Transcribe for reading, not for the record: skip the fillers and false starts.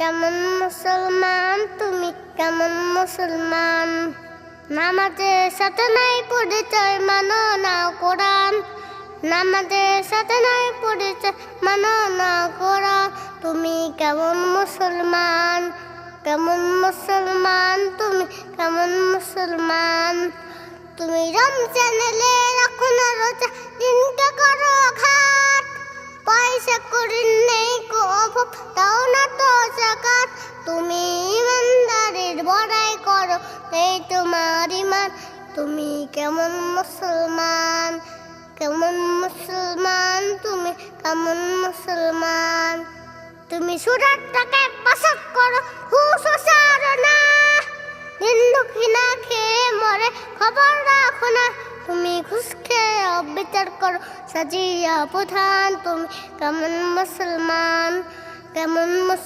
কেমন মুসলমান, তুমি কেমন মুসলমান? নামাজের সাথে নাই পরিচয়, মানো না কোরআন। নামাজের সাথে নাই পরিচয়, মানো না কোরআন। তুমি কেমন মুসলমান, কেমন মুসলমান, তুমি কেমন মুসলমান? তুমি রমজানেলে রাখো না রোজা, দিনকে করো ঘাট। পয়সা করি নেই কো অভাব, তাও না তো জাকাত। তুমি ইমানদারির বড়াই করো, এই তোমার ইমান। তুমি কেমন মুসলমান, কেমন মুসলমান, তুমি কেমন মুসলমান? তুমি সুরাতটাকে পাসাদ করো, ঘুষ ছাড়ো না। নিন্দুকি না খেয়ে মরে, খবর রাখো না। তুমি ঘুষ খেয়ে অবিচার করো, সাজিয়া প্রধান। তুমি কেমন মুসলমান, কেমন